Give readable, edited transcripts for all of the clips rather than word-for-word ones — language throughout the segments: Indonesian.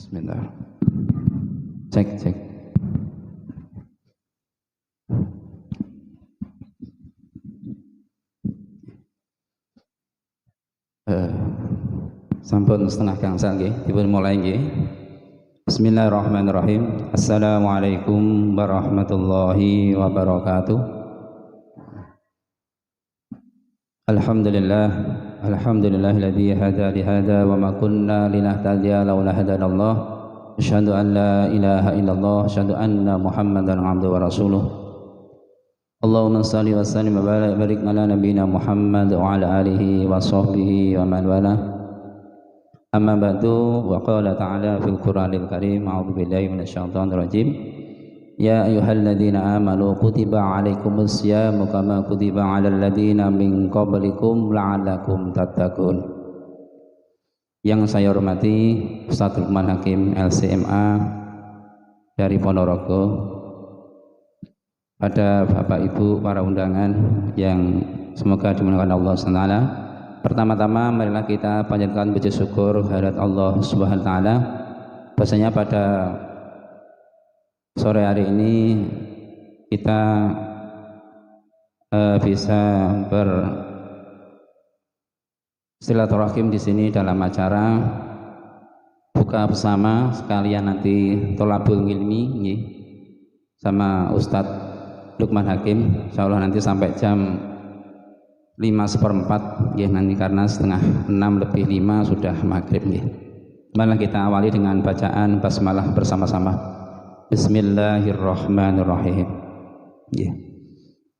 Bismillah. Cek. Sampun setengah gangsal nggih, dipun mulai nggih. Bismillahirrahmanirrahim. Assalamualaikum warahmatullahi wabarakatuh. Alhamdulillahilladzi hada li hada wa ma kunna linahtadiya laula hadanallah. Asyhadu an la ilaha illallah, asyhadu anna Muhammadan abduhu wa rasuluh. Allahumma shalli wa sallim wa barik ala nabiyyina Muhammad wa ala alihi wa sahbihi wa man wala. Amma ba'du, wa qala ta'ala fil Qur'anil Karim, a'udzu billahi minasyaitonir rajim. Ya ayyuhalladzina amanu kutiba 'alaikumus syamu kama kutiba 'alal ladzina min qablikum la'allakum tattaqun. Yang saya hormati Ustaz Lukman Hakim LCMA dari Ponorogo, pada Bapak Ibu para undangan yang semoga dimuliakan Allah SWT. Pertama-tama marilah kita panjatkan puji syukur kehadirat Allah Subhanahu wa taala bahwasanya pada sore hari ini kita bisa bersilaturahim di sini dalam acara buka bersama sekalian nanti tholabul ilmi sama Ustadz Lukman Hakim, insyaallah nanti sampai jam 5:15 ya nanti, karena setengah 6:05 sudah maghrib ya. Malah kita awali dengan bacaan basmalah bersama-sama. Bismillahirrahmanirrahim ya.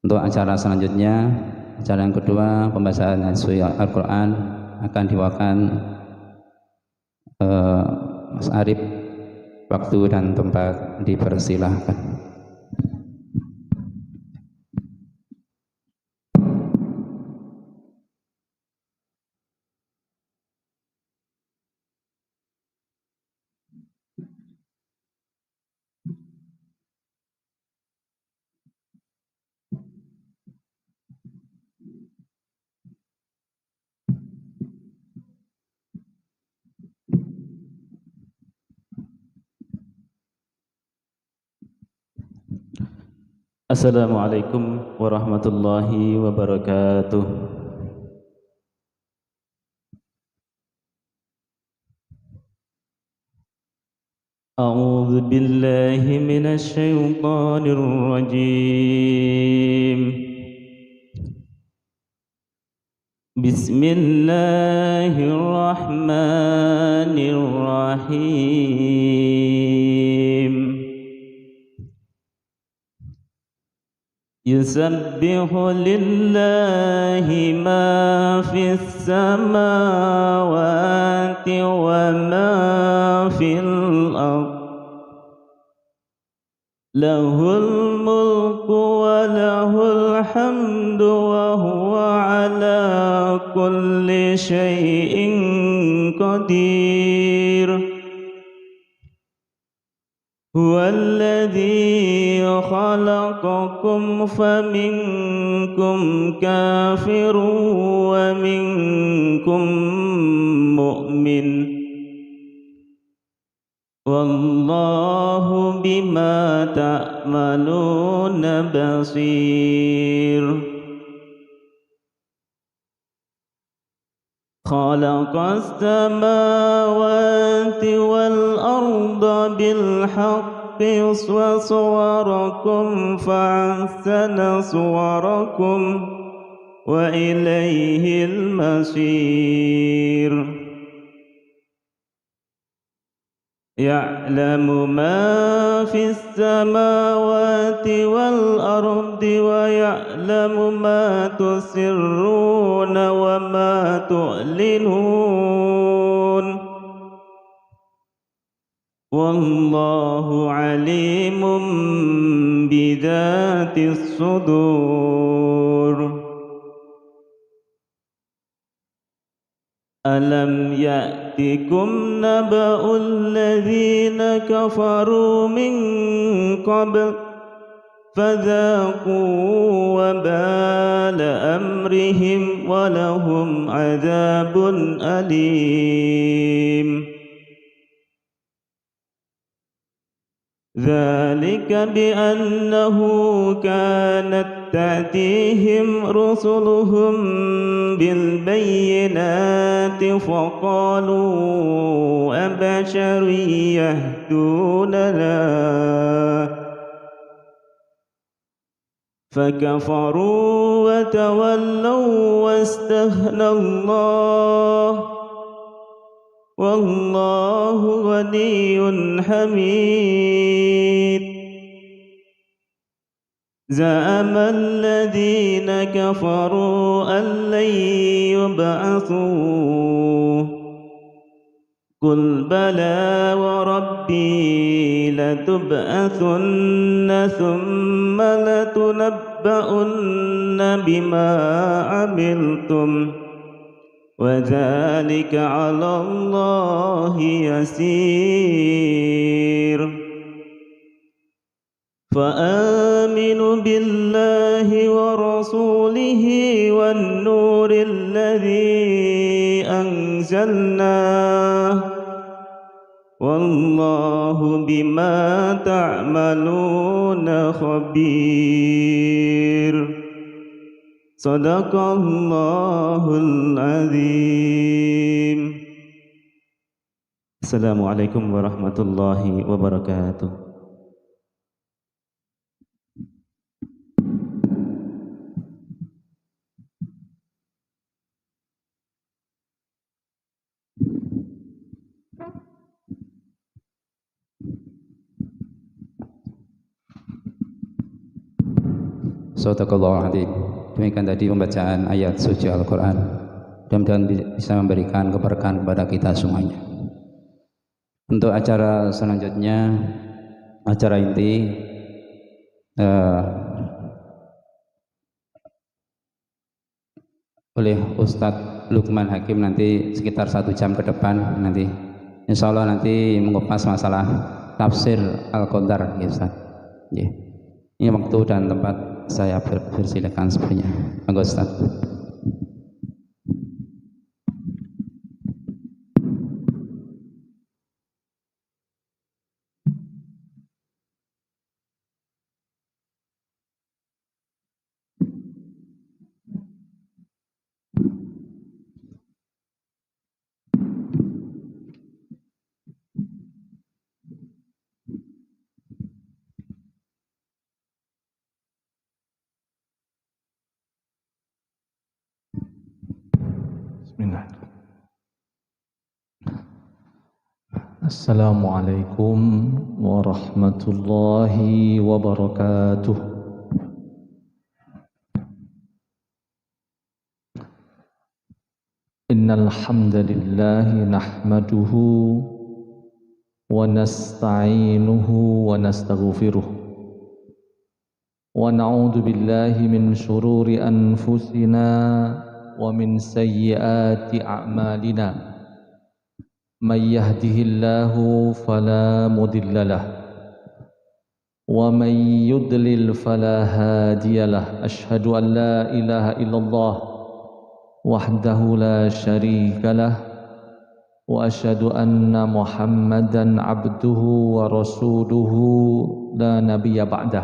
Untuk acara selanjutnya, acara yang kedua, pembahasan Al-Quran akan diwakilkan Mas Arif. Waktu dan tempat dipersilahkan. Assalamualaikum warahmatullahi wabarakatuh. A'udzu billahi minasy syaithanir rajim. Bismillahirrahmanirrahim. Yusabbihu lillahi ma fis samawati wa ma fil ardh. Lahul mulku wa lahul hamdu wa huwa ala kulli syai'in qadir. Huwallazi khalaqakum faminkum kafirun wa minkum mu'min. Wallahu bima ta'maluna basir. Khalaqas samawati wal arda bil haqqi wa suwarakum fa'ahsana suwarakum wa ilaihil masir. Ya'lamu ma fis samawati wal ardi wa ya'lamu ma tusirruna wa ma tu'linun. Wallahu alimun bidzatis sudur. Alam ya'tikum naba'ul ladzina kafaru min qabl fadzaqu wabala amrihim walahum adzabun alim. ذلك بأنه كانت تأتيهم رسلهم بالبينات فقالوا أبشر يهدوننا فكفروا وتولوا واستغنى الله والله غني حميد. زعم الذين كفروا أن لن يبعثوا قل بلى وربي لتبعثن ثم لتنبؤن بما عملتم وذلك على الله يسير. فآمنوا بالله ورسوله والنور الذي أنزلنا والله بما تعملون خبير. صدق الله العظيم. السلام عليكم ورحمة الله وبركاته. Sadaqallahul Adzim. Demikian tadi pembacaan ayat suci Al-Quran. Mudah-mudahan bisa memberikan keberkahan kepada kita semuanya. Untuk acara selanjutnya, acara inti oleh Ustadz Lukman Hakim nanti sekitar 1 jam ke depan nanti. Insya Allah nanti mengupas masalah tafsir Al-Qadar, ya Ustadz. Ya. Ini waktu dan tempat saya persilakan sebenarnya. Monggo Ustaz. Assalamualaikum warahmatullahi wabarakatuh. Innal hamdalillah nahmaduhu wa nasta'inuhu wa nastaghfiruh wa na'udzu billahi min shururi anfusina wa min sayyiati a'malina. من يهده الله فلا مضل له ومن يضلل فلا هادي له. أشهد أن لا إله إلا الله وحده لا شريك له وأشهد أن محمدا عبده ورسوله لا نبي بعده.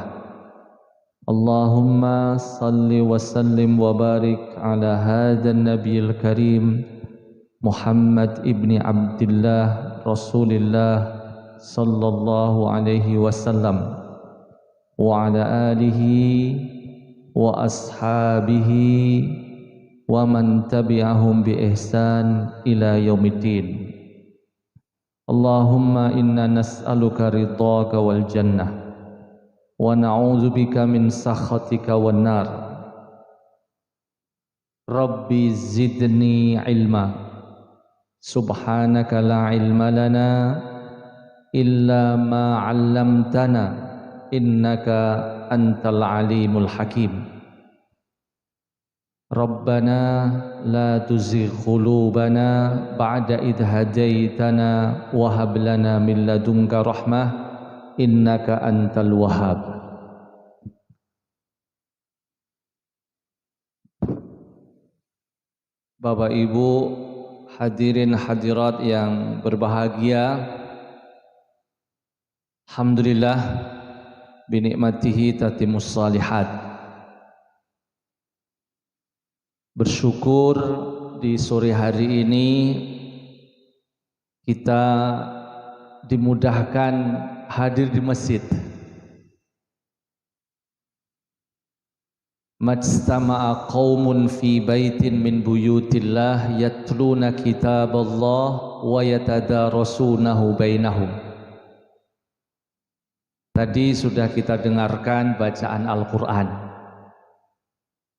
اللهم صل وسلم وبارك على هذا النبي الكريم Muhammad ibni Abdillah Rasulillah sallallahu alaihi wasallam wa ala alihi wa ashabihi wa man tabi'ahum bi ihsan ila yaumiddin. Allahumma inna nas'aluka ridhaka wal jannah wa na'udzubika min sakhatika wan nar. Rabbi zidni ilma. Subhanaka la ilma lana illa ma 'allamtana innaka antal alimul hakim. Rabbana la tuzigh qulubana ba'da idh hadaitana wa hab lana min ladunka rahmah innaka antal wahhab. Bapak Ibu hadirin hadirat yang berbahagia, Alhamdulillah binikmatihi tatimus salihat. Bersyukur di sore hari ini kita dimudahkan hadir di masjid. Majtama'a qaumun fi baitin min buyutillah yatluna kitaballah wa yatadarasunahu bainahum. Tadi sudah kita dengarkan bacaan Al-Quran,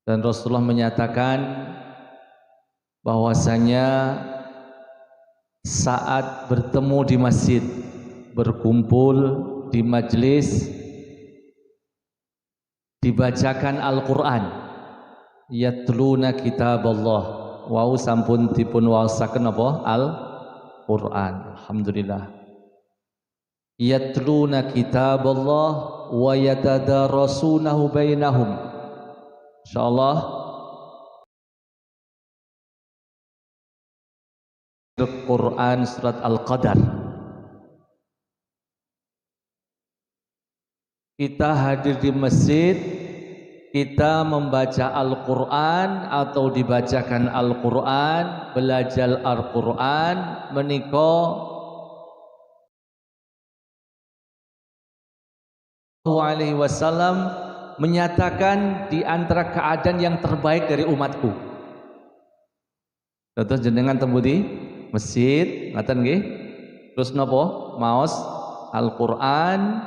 dan Rasulullah menyatakan bahwasanya saat bertemu di masjid, berkumpul di majelis, dibacakan Al-Quran, yatluna kitaballah, wau sampun dipun waosaken apa? Al-Quran. Alhamdulillah. Yatluna kitaballah wa yatadarasunahu bainahum. Insyaallah Quran surat Al-Qadar. Kita hadir di masjid, kita membaca Al-Quran atau dibacakan Al-Quran, belajar Al-Quran, menika alaihi wasallam menyatakan di antara keadaan yang terbaik dari umatku. Terus jenengan temu di masjid, ngaten nggih? Terus napa? Maos Al-Quran,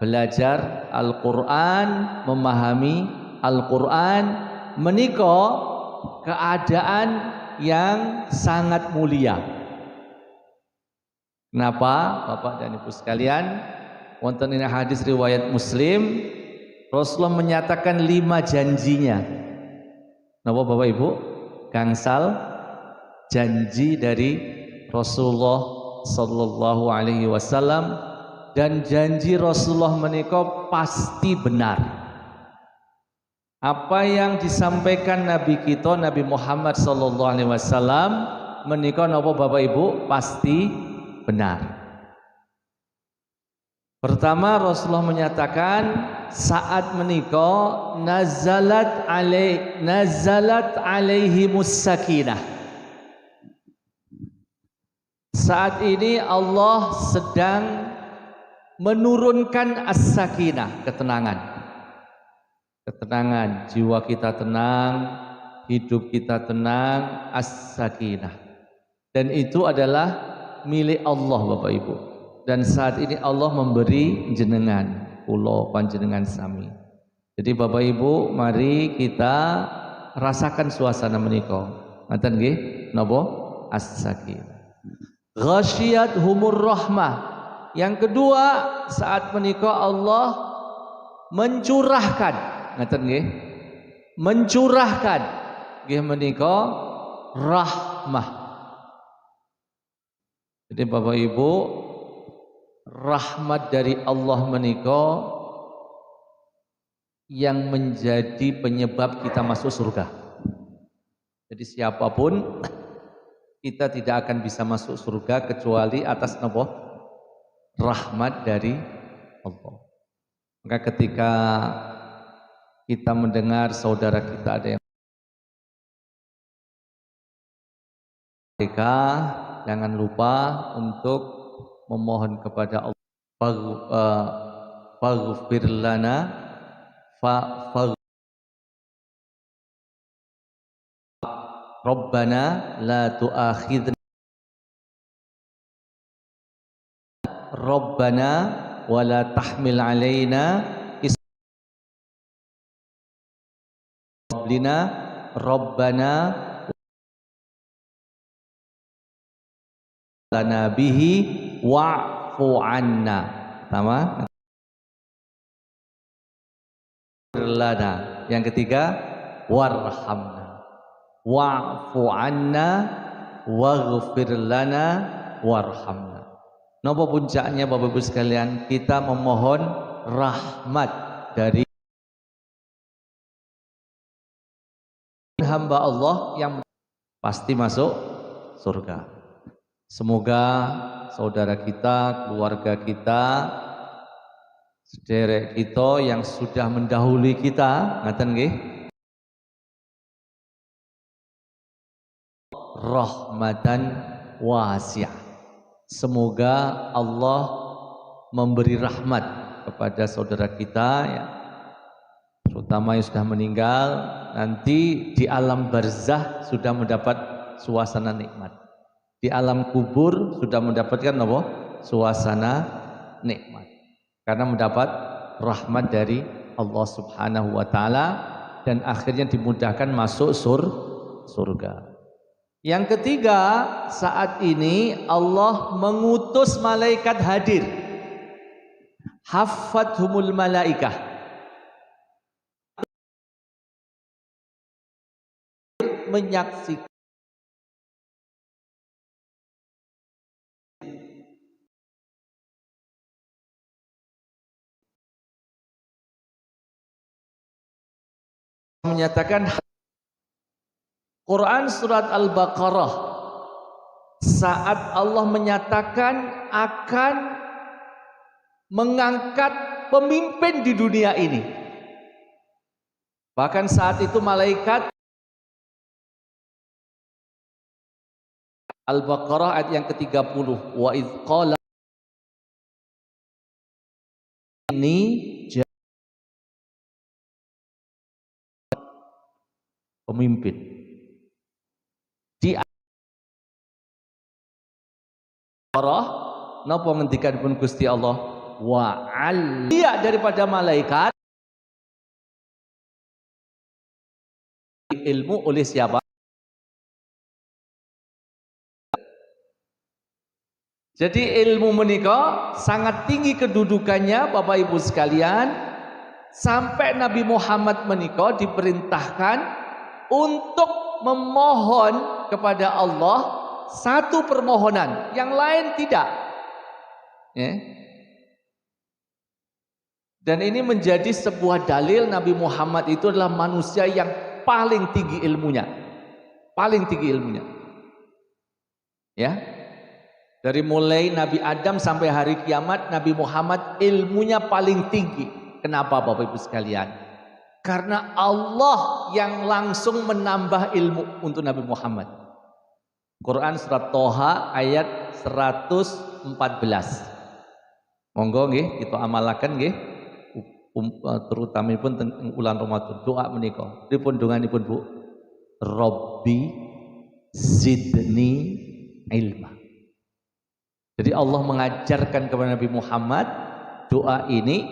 belajar Al-Quran, memahami Al-Quran, menika keadaan yang sangat mulia. Kenapa? Bapak dan Ibu sekalian, wonten ing hadis riwayat Muslim, Rasulullah menyatakan 5 janjinya. Napa Bapak Ibu? Gangsal janji dari Rasulullah sallallahu alaihi wasallam, dan janji Rasulullah menika pasti benar. Apa yang disampaikan Nabi kita Nabi Muhammad sallallahu alaihi wasallam menika napa Bapak Ibu? Pasti benar. Pertama, Rasulullah menyatakan saat menika nazalat alaihimus sakinah. Saat ini Allah sedang menurunkan as-sakinah, ketenangan. Ketenangan, jiwa kita tenang, hidup kita tenang, as-sakinah. Dan itu adalah milik Allah Bapak Ibu. Dan saat ini Allah memberi jenengan, kula panjenengan sami. Jadi Bapak Ibu, mari kita rasakan suasana menika. Ngaten nggih? Napa? As-sakinah. Ghasyiyat humur rahmah. Yang kedua, saat menika Allah mencurahkan, ngaten nggih? Mencurahkan nggih menika rahmah. Jadi Bapak Ibu, rahmat dari Allah menika yang menjadi penyebab kita masuk surga. Jadi siapapun kita tidak akan bisa masuk surga kecuali atas napa? Rahmat dari Allah. Maka ketika kita mendengar saudara kita ada yang mereka, jangan lupa untuk memohon kepada Allah, faghfir lana Rabbana la tu'akhidna Rabbana wa la tahmil alaina isra Rabbana lana bihi wa'fu anna. Sama lana. Yang ketiga warhamna wa'fu anna waghfir lana warhamna. Napa puncaknya Bapak Ibu sekalian? Kita memohon rahmat dari hamba Allah yang pasti masuk surga. Semoga saudara kita, keluarga kita Sederek kita yang sudah mendahului kita, ngaten nggih, rahmatan wasi'ah. Semoga Allah memberi rahmat kepada saudara kita ya, terutama yang sudah meninggal, nanti di alam barzah sudah mendapat suasana nikmat. Di alam kubur sudah mendapatkan apa? Suasana nikmat. Karena mendapat rahmat dari Allah Subhanahu wa taala dan akhirnya dimudahkan masuk surga. Yang ketiga, saat ini Allah mengutus malaikat hadir. Haffathumul malaikah. Menyaksikan menyatakan Quran surat Al-Baqarah saat Allah menyatakan akan mengangkat pemimpin di dunia ini. Bahkan saat itu malaikat, Al-Baqarah ayat yang ke-30, wa idz qala ini pemimpin di Al-Baqarah napa ngendikan pun Gusti Allah wa aliya daripada malaikat ilmu oleh siapa? Jadi ilmu menika sangat tinggi kedudukannya Bapak Ibu sekalian, sampai Nabi Muhammad menika diperintahkan untuk memohon kepada Allah satu permohonan, yang lain tidak. Ya. Dan ini menjadi sebuah dalil Nabi Muhammad itu adalah manusia yang paling tinggi ilmunya. Paling tinggi ilmunya. Ya. Dari mulai Nabi Adam sampai hari kiamat, Nabi Muhammad ilmunya paling tinggi. Kenapa Bapak Ibu sekalian? Karena Allah yang langsung menambah ilmu untuk Nabi Muhammad. Quran surat Toha ayat 114. Monggo nggih kita amalaken nggih, terutama pun ulan Ramadan doa menika. Dipun donganipun Bu, Robbi zidni ilma. Jadi Allah mengajarkan kepada Nabi Muhammad doa ini,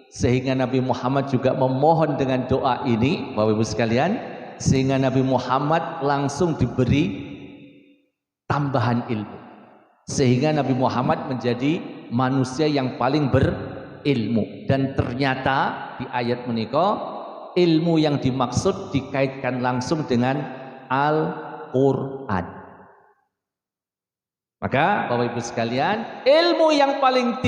sehingga Nabi Muhammad juga memohon dengan doa ini Bapak Ibu sekalian, sehingga Nabi Muhammad langsung diberi tambahan ilmu, sehingga Nabi Muhammad menjadi manusia yang paling berilmu. Dan ternyata di ayat menika ilmu yang dimaksud dikaitkan langsung dengan Al-Quran. Maka Bapak Ibu sekalian, ilmu yang paling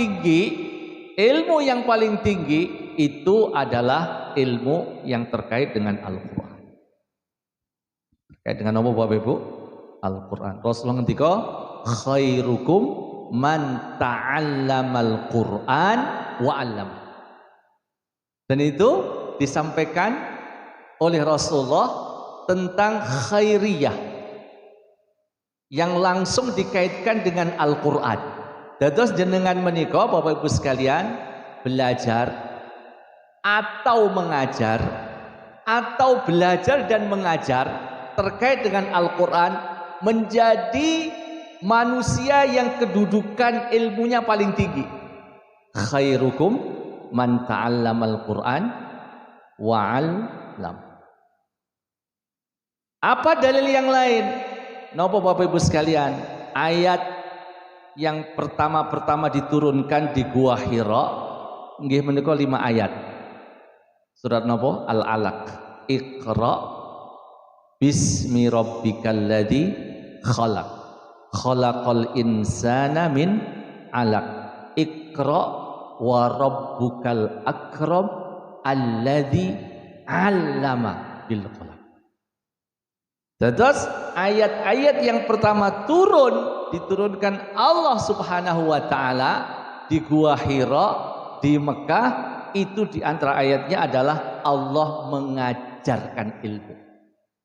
tinggi itu adalah ilmu yang terkait dengan Al-Quran. Terkait dengan apa Bapak Ibu? Al-Quran. Rasulullah ngendika, khairukum man ta'allamal Quran wa 'allam. Dan itu disampaikan oleh Rasulullah tentang khairiyah yang langsung dikaitkan dengan Al-Quran. Dados jenengan menika Bapak Ibu sekalian belajar atau mengajar atau belajar dan mengajar terkait dengan Al-Quran, menjadi manusia yang kedudukan ilmunya paling tinggi. Khairukum man ta'allamal Quran wa 'allam. Apa dalil yang lain? Napa Bapak Ibu sekalian? Ayat yang pertama diturunkan di Gua Hira nggih menika 5 ayat. Surat napa? Al-Alaq. Iqra bismi rabbikal ladzi khalaq. Khalaqal insana min 'alaq. Iqra wa rabbukal akram alladzi 'allama bil qalam. Dados ayat-ayat yang pertama diturunkan Allah Subhanahu wa taala di Gua Hira di Mekah itu di antara ayatnya adalah Allah mengajarkan ilmu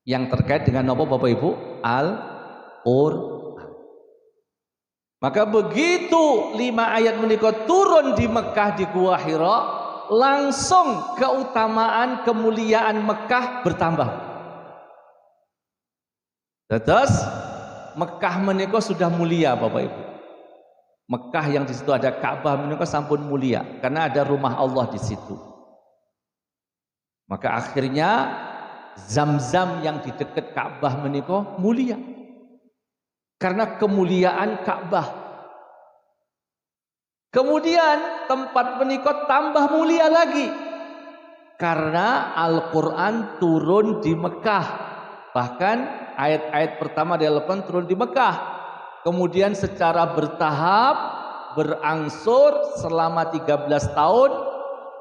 yang terkait dengan apa Bapak Ibu? Al-Qur'an. Maka begitu 5 ayat menika turun di Mekah di Gua Hira, langsung keutamaan kemuliaan Mekah bertambah. Terus Mekah menika sudah mulia Bapak Ibu. Mekah yang di situ ada Ka'bah menika sampun mulia karena ada rumah Allah di situ. Maka akhirnya Zam-zam yang di dekat Ka'bah menika mulia. Karena kemuliaan Ka'bah. Kemudian tempat menika tambah mulia lagi. Karena Al-Quran turun di Mekah. Bahkan ayat-ayat pertama di Al-Quran turun di Mekah. Kemudian secara bertahap, berangsur selama 13 tahun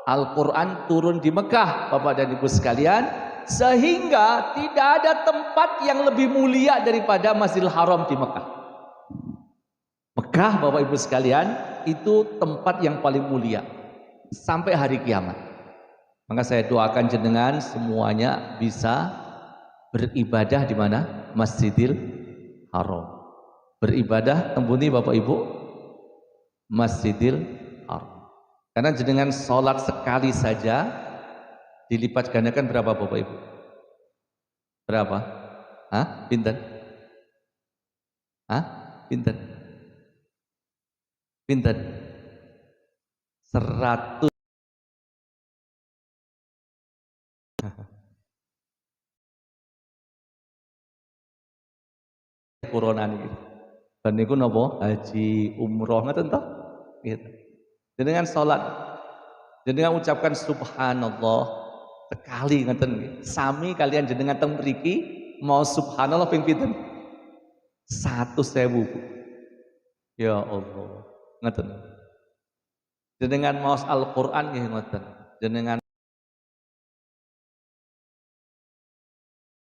Al-Quran turun di Mekah, Bapak dan Ibu sekalian, sehingga tidak ada tempat yang lebih mulia daripada Masjidil Haram di Mekah. Mekah, Bapak Ibu sekalian, itu tempat yang paling mulia sampai hari kiamat. Maka saya doakan jenengan semuanya bisa beribadah di mana? Masjidil Haram. Beribadah tembuni Bapak Ibu Masjidil Haram. Karena jenengan sholat sekali saja dilipat gandakan berapa Bapak Ibu? Berapa? Hah? Pinten? Hah? Pinten? Pinten? 100. Corona niki. Dan niku napa? Haji, umroh ngoten to? Gitu. Jenengan salat, jenengan ucapkan subhanallah sekali ngoten nggih. Sami kalian jenengan teng mriki mau subhanallah ping pinten? 100.000. Ya Allah. Ngoten. Jenengan maos Al-Qur'an nggih ngoten. Jenengan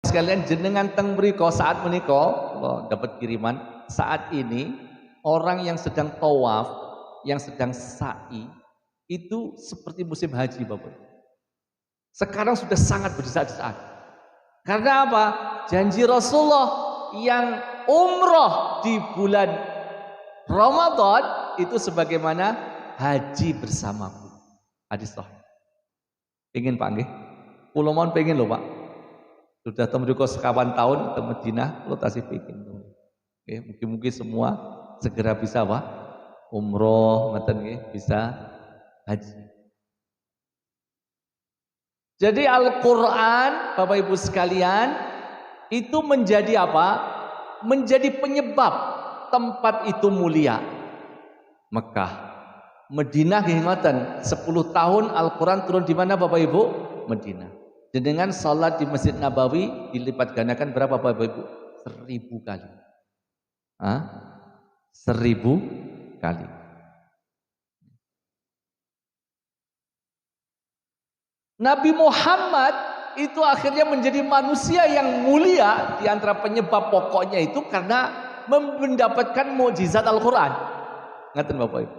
sekalian jenengan teng mriko saat menika Allah dapat kiriman saat ini orang yang sedang tawaf, yang sedang sa'i itu seperti musim haji Bapak. Sekarang sudah sangat berdesak-desakan. Karena apa? Janji Rasulullah yang umroh di bulan Ramadan itu sebagaimana haji bersamaku. Hadis sahih. Pengen Pak nggih? Kula mohon pengen lho Pak. Sudah temriko sekawan tahun ke Madinah, lo tasih pengen. Oke, mungkin semua segera bisa Pak. Umroh, ngoten nggih, bisa haji. Jadi Al-Qur'an, Bapak Ibu sekalian, itu menjadi apa? Menjadi penyebab tempat itu mulia. Mekah, Madinah nggih ngoten, 10 tahun Al-Qur'an turun di mana Bapak Ibu? Madinah. Dengan salat di Masjid Nabawi dilipat gandakan berapa Bapak Ibu? 1000 kali. 1000 kali. Nabi Muhammad itu akhirnya menjadi manusia yang mulia di antara penyebab pokoknya itu karena mendapatkan mukjizat Al-Qur'an. Ngaten Bapak Ibu.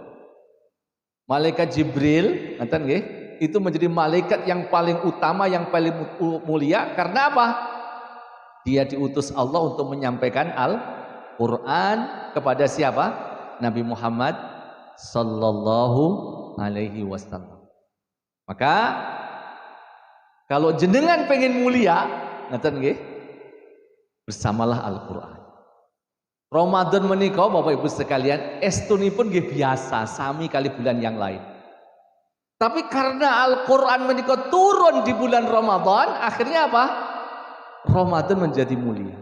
Malaikat Jibril, ngaten nggih, itu menjadi malaikat yang paling utama, yang paling mulia karena apa? Dia diutus Allah untuk menyampaikan Al-Qur'an kepada siapa? Nabi Muhammad sallallahu alaihi wasallam. Maka kalau jenengan pengen mulia, ngaten nggih, bersamalah Al-Qur'an. Ramadan menika Bapak Ibu sekalian, estunipun nggih biasa sami kali bulan yang lain. Tapi karena Al-Qur'an menika turun di bulan Ramadan, akhirnya apa? Ramadan menjadi mulia.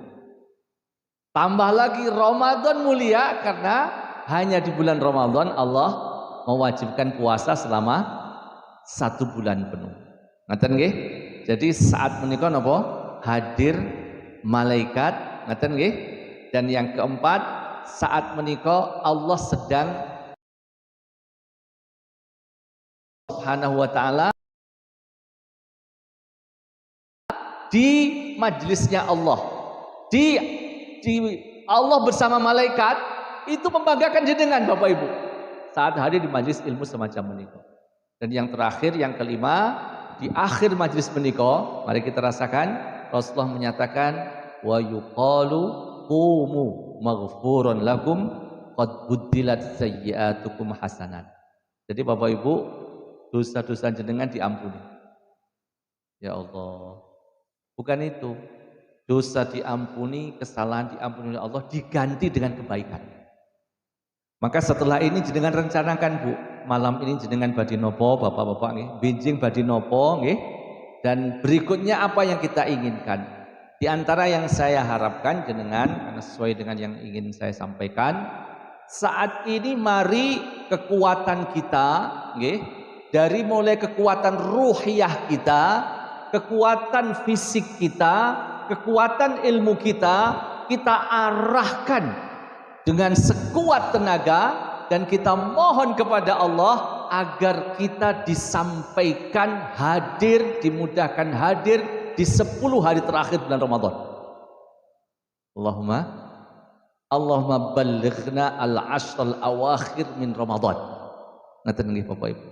Tambah lagi Ramadan mulia karena hanya di bulan Ramadan Allah mewajibkan puasa selama 1 bulan penuh. Ngaten nggih? Jadi saat menika napa? Hadir malaikat, ngaten nggih? Dan yang keempat, saat menika Allah sedang Subhanahu wa ta'ala di majlisnya Allah, di Allah bersama malaikat itu membanggakan jenengan Bapak Ibu saat hadir di majlis ilmu semacam ini. Dan yang terakhir, yang kelima, di akhir majlis menika, mari kita rasakan Rasulullah menyatakan wa yuqalu qumu maghfuran lakum qad buddilat sayyi'atukum hasanat. Jadi Bapak Ibu, dosa-dosa jenengan diampuni. Ya Allah. Bukan itu. Dosa diampuni, kesalahan diampuni oleh Allah, diganti dengan kebaikan. Maka setelah ini jenengan rencanakan, Bu, malam ini jenengan badhe nopo, Bapak-bapak nggih, benjing badhe nopo nggih. Dan berikutnya apa yang kita inginkan. Di antara yang saya harapkan jenengan, karena sesuai dengan yang ingin saya sampaikan, saat ini mari kekuatan kita nggih, dari mulai kekuatan ruhiyah kita, kekuatan fisik kita, kekuatan ilmu kita, kita arahkan dengan sekuat tenaga dan kita mohon kepada Allah agar kita disampaikan hadir, dimudahkan hadir di 10 hari terakhir bulan Ramadan. Allahumma ballighna al-ashral awakhir min Ramadan. Ngaten nggih Bapak Ibu.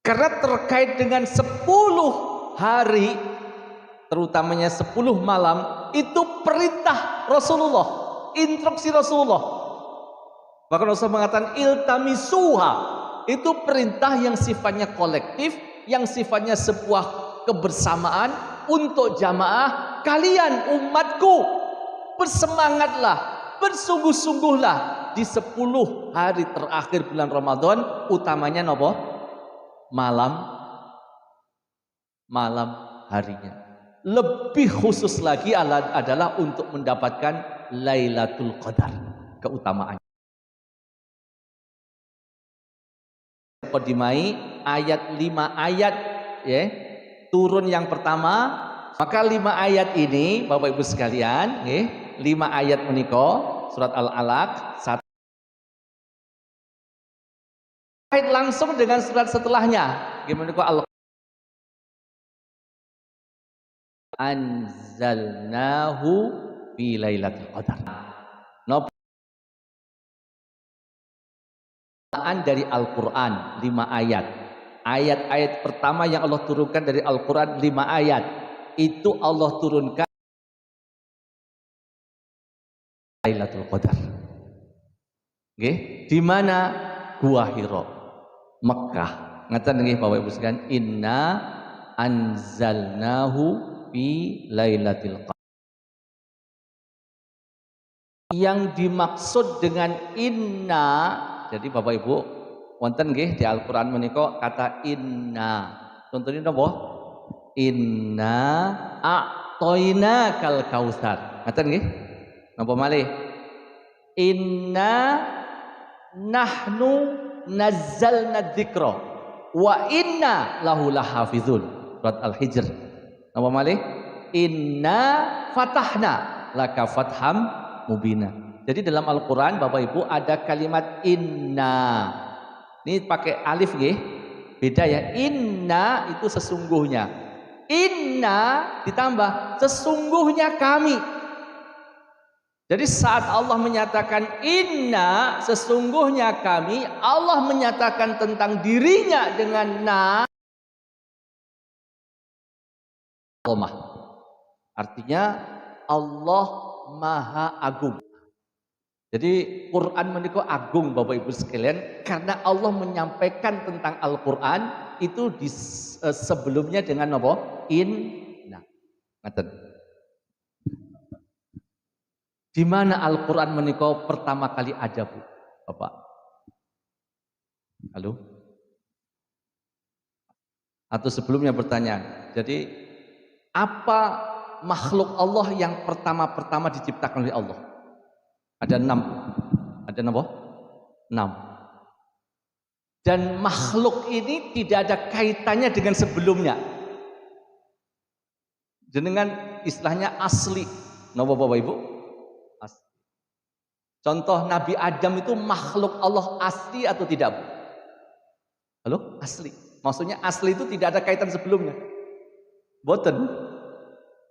Karena terkait dengan 10 hari, terutamanya 10 malam, itu perintah Rasulullah, instruksi Rasulullah. Bahkan Rasulullah mengatakan iltamisuha, itu perintah yang sifatnya kolektif, yang sifatnya sebuah kebersamaan untuk jamaah. Kalian umatku, bersemangatlah, bersungguh-sungguhlah di 10 hari terakhir bulan Ramadan, utamanya nopo? Malam harinya. Lebih khusus lagi adalah untuk mendapatkan Lailatul Qadar, keutamaannya. Qadimai ayat 5 ayat ya, turun yang pertama. Maka 5 ayat ini Bapak Ibu sekalian, ya, 5 ayat menika surat Al-Alaq 1 langsung dengan surat setelahnya. Gimana kok al anzalnahu fi lailatul qadar. Dari Al-Quran 5 ayat. Ayat-ayat pertama yang Allah turunkan dari Al-Quran 5 ayat. Itu Allah turunkan Lailatul Qadar. Nggih, di mana? Gua Hira, Mekah. Ngaten nggih Bapak Ibu sekalian, inna anzalnahu fi Lailatul Qadar. Yang dimaksud dengan inna, jadi Bapak Ibu wonten nggih di Al-Qur'an menika kata inna. Contohnya napa? Inna a'toinakal kautsar. Ngaten nggih? Napa malih? Inna nahnu nazzalna dzikra wa inna lahu lahafizun. Surat Al-Hijr. Napa malih? Inna fatahna laka fatham mubina. Jadi dalam Al-Quran Bapak Ibu ada kalimat inna. Ini pakai alif nggih. Beda ya. Inna itu sesungguhnya. Inna ditambah sesungguhnya kami. Jadi saat Allah menyatakan inna sesungguhnya kami, Allah menyatakan tentang dirinya dengan Allah. Artinya Allah Maha Agung. Jadi Quran menika agung Bapak Ibu sekalian, karena Allah menyampaikan tentang Al-Quran itu di sebelumnya dengan apa? Inna. Ngaten. Di mana Al-Quran menika pertama kali ada, Bu? Bapak. Halo? Atau sebelumnya bertanya. Jadi apa makhluk Allah yang pertama-pertama diciptakan oleh Allah? Ada 6. Ada apa? 6. Dan makhluk ini tidak ada kaitannya dengan sebelumnya. Jenengan istilahnya asli. Napa Bapak Ibu? Asli. Contoh Nabi Adam itu makhluk Allah asli atau tidak, Bu? Halo? Asli. Maksudnya asli itu tidak ada kaitan sebelumnya. Boten.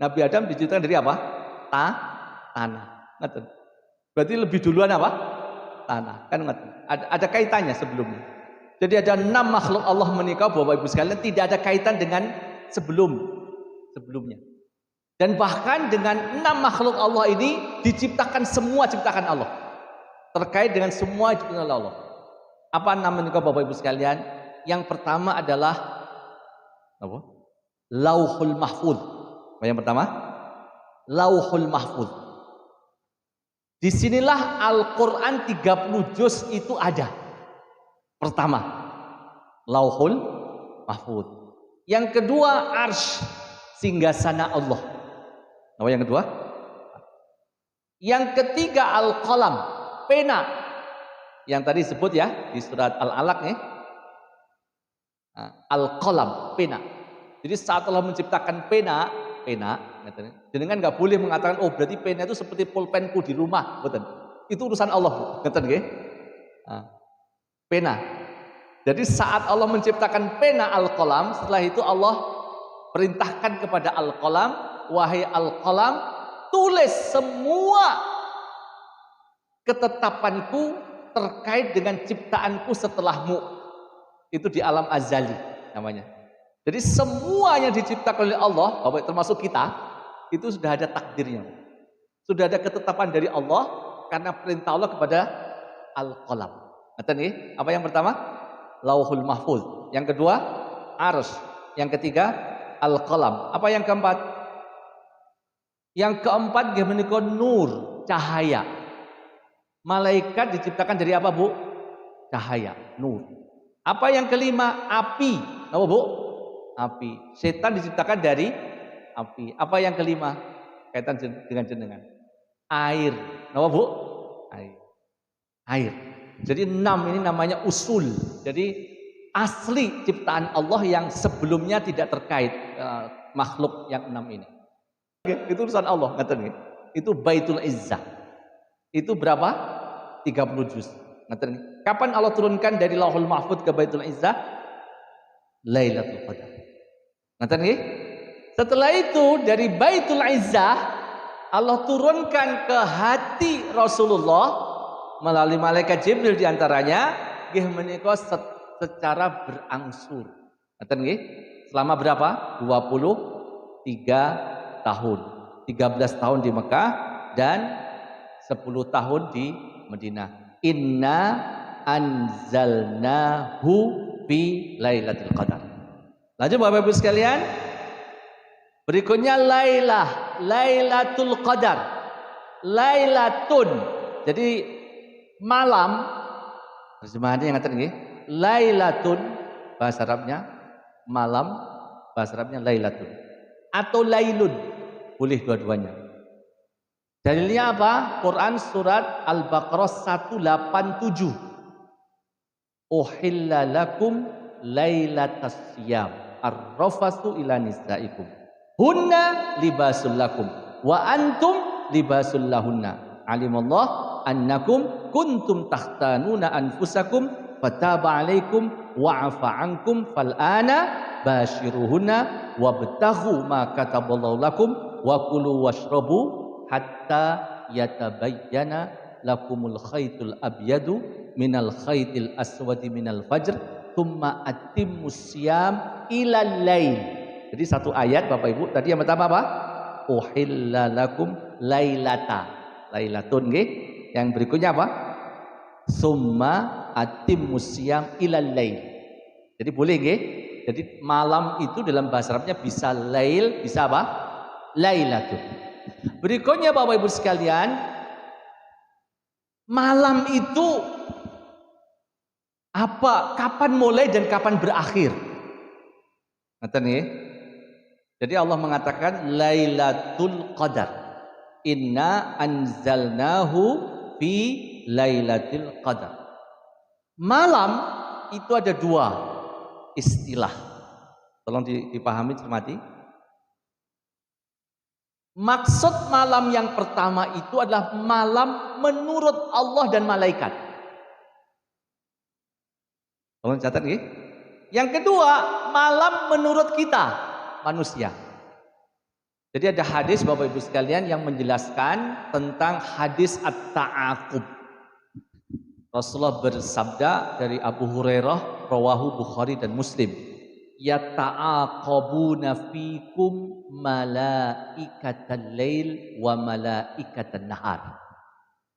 Nabi Adam diciptakan dari apa? Tanah. Ngaten. Berarti lebih duluan apa? Tanah. Kan ada kaitannya sebelumnya. Jadi ada 6 makhluk Allah menikah, Bapak Ibu sekalian, tidak ada kaitan dengan sebelumnya. Dan bahkan dengan 6 makhluk Allah ini diciptakan semua ciptakan Allah. Terkait dengan semua ciptaan Allah. Apa 6 menikah, Bapak Ibu sekalian? Yang pertama adalah apa? Lauhul Mahfuz. Apa yang pertama? Lauhul Mahfuz. Disinilah Al-Quran 30 juz itu ada. Pertama, Lauhul Mahfuz. Yang kedua, Arsy, singgasana Allah. Apa yang kedua? Yang ketiga, Al-Qalam, pena. Yang tadi disebut ya di surat Al-Alaq ya. Al-Qalam, pena. Jadi saat Allah menciptakan pena, jenengan nggak boleh mengatakan oh berarti pena itu seperti pulpenku di rumah, betul. Itu urusan Allah, betul nggih? Pena. Jadi saat Allah menciptakan pena Al-Qalam, setelah itu Allah perintahkan kepada Al-Qalam, wahai Al-Qalam, tulis semua ketetapanku terkait dengan ciptaanku setelahmu. Itu di alam azali namanya. Jadi semua yang diciptakan oleh Allah, termasuk kita, itu sudah ada takdirnya. Sudah ada ketetapan dari Allah karena perintah Allah kepada Al-Qalam. Apa yang pertama? Lauhul Mahfuz. Yang kedua, Arsy. Yang ketiga, Al-Qalam. Apa yang keempat? Yang keempat menika nur, cahaya. Malaikat diciptakan dari apa, Bu? Cahaya, nur. Apa yang kelima? Api. Apa, Bu? Api. Setan diciptakan dari api. Apa yang kelima? Kaitan dengan jenengan. Air. Apa, Bu? Air. Jadi 6 ini namanya usul. Jadi asli ciptaan Allah yang sebelumnya tidak terkait makhluk yang 6 ini. Itu urusan Allah, ngaten. Itu Baitul Izzah. Itu berapa? 30 juz. Ngaten. Kapan Allah turunkan dari Lauhul Mahfuz ke Baitul Izzah? Lailatul Qadar. Ngaten nggih? Setelah itu dari Baitul Izzah Allah turunkan ke hati Rasulullah melalui malaikat Jibril diantaranya nggih menika secara berangsur. Ngaten nggih? Selama berapa? 23 tahun. 13 tahun di Mekah dan 10 tahun di Madinah. Inna anzalnahu fi Lailatul Qadar. Lanjut Bapak Ibu sekalian. Berikutnya Lailatul Qadar. Lailatun. Jadi malam, terjemahannya yang ngaten nggih. Lailatun bahasa Arabnya malam, bahasa Arabnya lailatun atau lailun. Boleh dua-duanya. Dalilnya apa? Quran surat Al-Baqarah 187. Uhilla lakum lailatas siyam ar-rafasu ila nisaikum. Hunna libasul lakum wa antum libasul lahunna. Alimallah annakum kuntum takhtanuna anfusakum fataba alaikum wa'afa ankum fal'ana bashiruhunna wabtaghu ma kataballahu lakum wa kulu washrabu hatta yatabayyana lakumul khaytul abyadu minal khaytil aswadi minal fajr thumma atimmus siyam ilal lail. Jadi satu ayat Bapak Ibu, tadi yang pertama apa? Uhilla lakum lailatun nggih. Yang berikutnya apa? Summa atimmus siyam ilal lail. Jadi boleh nggih? Jadi malam itu dalam bahasa Arabnya bisa lail, bisa apa? Lailatun. Berikutnya Bapak Ibu sekalian, malam itu apa? Kapan mulai dan kapan berakhir? Ngerti nih? Jadi Allah mengatakan Lailatul Qadar. Inna anzalnahu fi Lailatul Qadar. Malam itu ada dua istilah. Tolong dipahami, cermati. Maksud malam yang pertama itu adalah malam menurut Allah dan malaikat. Tolong catat nggih. Yang kedua, malam menurut kita manusia. Jadi ada hadis Bapak Ibu sekalian yang menjelaskan tentang hadis at-ta'aqub. Rasulullah bersabda dari Abu Hurairah, rawahu Bukhari dan Muslim, yata'aqabuna fikum malaikatal lail wa malaikatan nahar.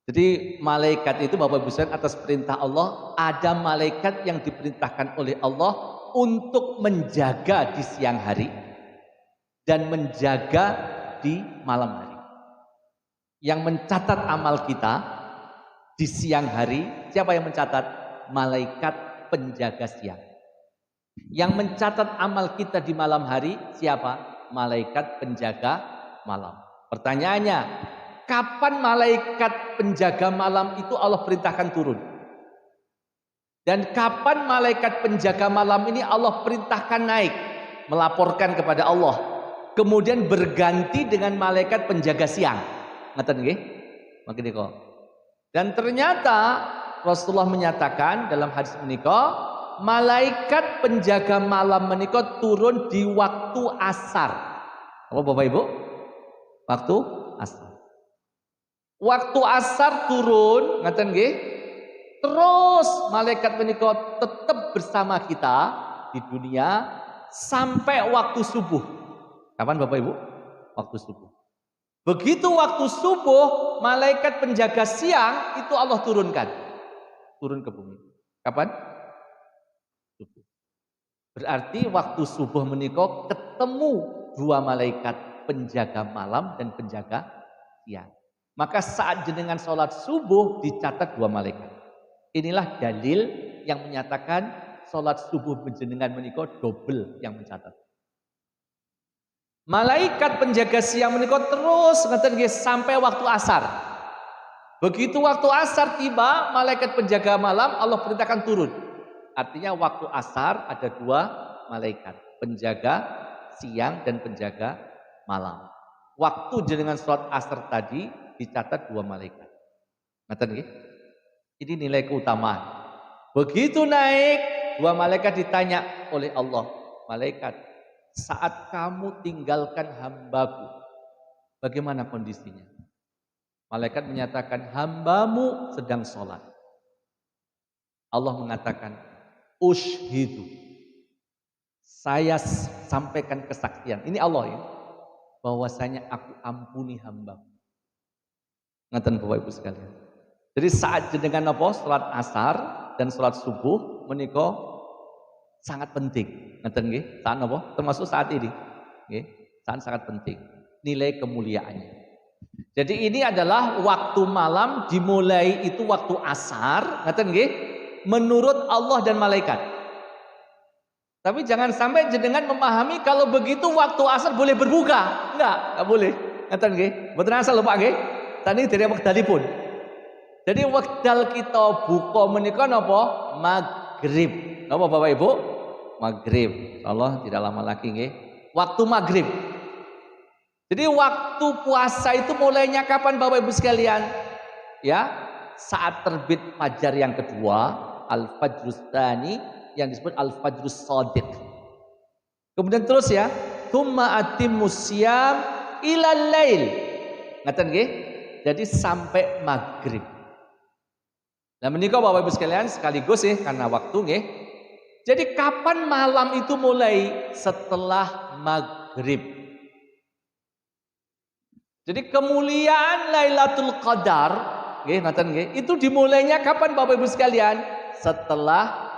Jadi malaikat itu Bapak Ibu sekalian atas perintah Allah, ada malaikat yang diperintahkan oleh Allah untuk menjaga di siang hari dan menjaga di malam hari. Yang mencatat amal kita di siang hari, siapa yang mencatat? Malaikat penjaga siang. Yang mencatat amal kita di malam hari, siapa? Malaikat penjaga malam. Pertanyaannya, kapan malaikat penjaga malam itu Allah perintahkan turun? Dan kapan malaikat penjaga malam ini Allah perintahkan naik, melaporkan kepada Allah, kemudian berganti dengan malaikat penjaga siang? Ngaten nggih? Makin kok. Dan ternyata Rasulullah menyatakan dalam hadis menika, malaikat penjaga malam menika turun di waktu asar. Apa Bapak Ibu? Waktu asar. Waktu asar turun, ngaten nggih? Terus malaikat menika tetap bersama kita di dunia sampai waktu subuh. Kapan Bapak Ibu? Waktu subuh. Begitu waktu subuh, malaikat penjaga siang itu Allah turunkan. Turun ke bumi. Kapan? Subuh. Berarti waktu subuh menika ketemu dua malaikat, penjaga malam dan penjaga siang. Maka saat jenengan sholat subuh dicatat dua malaikat. Inilah dalil yang menyatakan sholat subuh jenengan menika double yang mencatat. Malaikat penjaga siang menika terus ngaten nggih sampai waktu asar. Begitu waktu asar tiba, malaikat penjaga malam Allah perintahkan turun. Artinya waktu asar ada dua malaikat, penjaga siang dan penjaga malam. Waktu jenengan sholat asar tadi dicatat dua malaikat. Ngaten nggih? Ini nilai keutamaan. Begitu naik, dua malaikat ditanya oleh Allah, malaikat, saat kamu tinggalkan hambaku, bagaimana kondisinya? Malaikat menyatakan, hambamu sedang sholat. Allah mengatakan, ushhidu, saya sampaikan kesaksian. Ini Allah ya, bahwasanya aku ampuni hambamu. Ngaten Bapak Ibu sekalian. Jadi saat jenengan apa? Sholat asar dan sholat subuh menika sangat penting. Ngaten nggih? Saat apa? Termasuk saat ini. Nggih, saat sangat penting. Nilai kemuliaannya. Jadi ini adalah waktu malam dimulai itu waktu asar, ngaten nggih? Menurut Allah dan malaikat. Tapi jangan sampai jenengan memahami kalau begitu waktu asar boleh berbuka. Enggak boleh. Ngaten nggih? Mboten asal lho Pak nggih. Tadi dari wekdalipun. Jadi wekdal kita buka menika napa? Maghrib. Napa Bapak Ibu? Maghrib. Allah tidak lama lagi nggih. Waktu maghrib. Jadi waktu puasa itu mulainya kapan Bapak Ibu sekalian? Ya, saat terbit fajar yang kedua, al-fajrus tsani, yang disebut al-fajrus shadiq. Kemudian terus ya, tsumma atimmus syiyam ilal lail. Ngaten nggih? Jadi sampai maghrib. Nah menika Bapak Ibu sekalian sekaligus ya karena waktu nggih. Jadi kapan malam itu mulai? Setelah maghrib. Jadi kemuliaan Lailatul Qadar, nggih ngoten nggih, itu dimulainya kapan Bapak Ibu sekalian? Setelah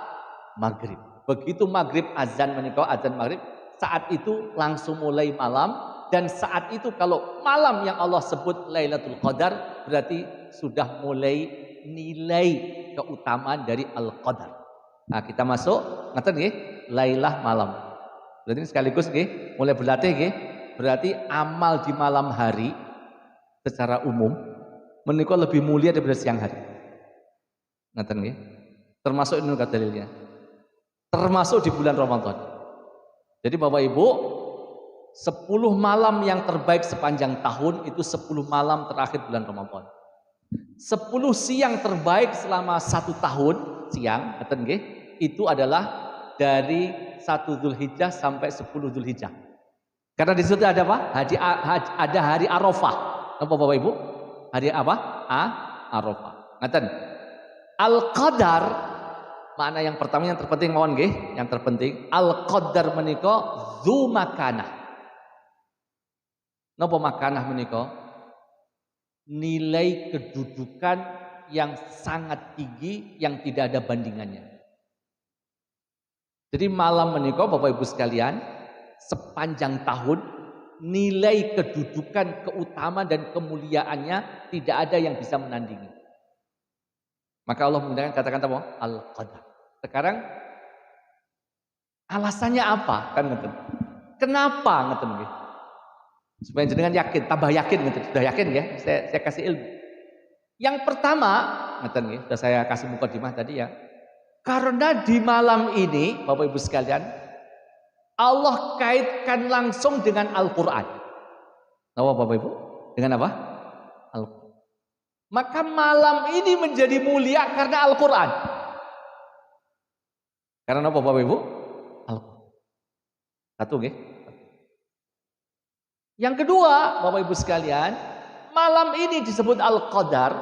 maghrib. Begitu maghrib azan menika azan maghrib, saat itu langsung mulai malam. Dan saat itu kalau malam yang Allah sebut Lailatul Qadar berarti sudah mulai nilai keutamaan dari Al-Qadar. Nah, kita masuk ngaten nggih, Lailah malam. Berarti sekaligus nggih mulai berlatih nggih. Berarti amal di malam hari secara umum menika lebih mulia daripada siang hari. Ngaten nggih. Termasuk ini dalilnya. Termasuk di bulan Ramadan. Jadi Bapak Ibu, 10 malam yang terbaik sepanjang tahun itu 10 malam terakhir bulan Ramadan. 10 siang terbaik selama 1 tahun siang, ngaten nggih, itu adalah dari 1 Dzulhijjah sampai 10 Dzulhijjah. Karena di situ ada apa? Ada hari Arafah. Apa Bapak Ibu? Hari apa? Arafah. Ngaten. Al-qadar makna yang pertama yang terpenting mawon nggih, yang terpenting al-qadar menika dzu makanah. Napa makanah menika? Nilai kedudukan yang sangat tinggi yang tidak ada bandingannya. Jadi malam menika Bapak Ibu sekalian, sepanjang tahun nilai kedudukan, keutamaan dan kemuliaannya tidak ada yang bisa menandingi. Maka Allah menggunakan kata-kata apa? Al-qadar. Sekarang alasannya apa? Kan ngeten. Kenapa ngeten nggih? Supaya jenengan yakin, tambah yakin ngeten. Sudah yakin ya? Saya kasih ilmu. Yang pertama, ngeten nggih, sudah saya kasih mukadimah tadi ya. Karena di malam ini, Bapak Ibu sekalian, Allah kaitkan langsung dengan Al-Qur'an. Tahu Bapak Ibu? Dengan apa? Al-Qur'an. Maka malam ini menjadi mulia karena Al-Quran. Karena apa Bapak Ibu? Al-Quran. Satu nggih. Yang kedua, Bapak Ibu sekalian, malam ini disebut Al-Qadar,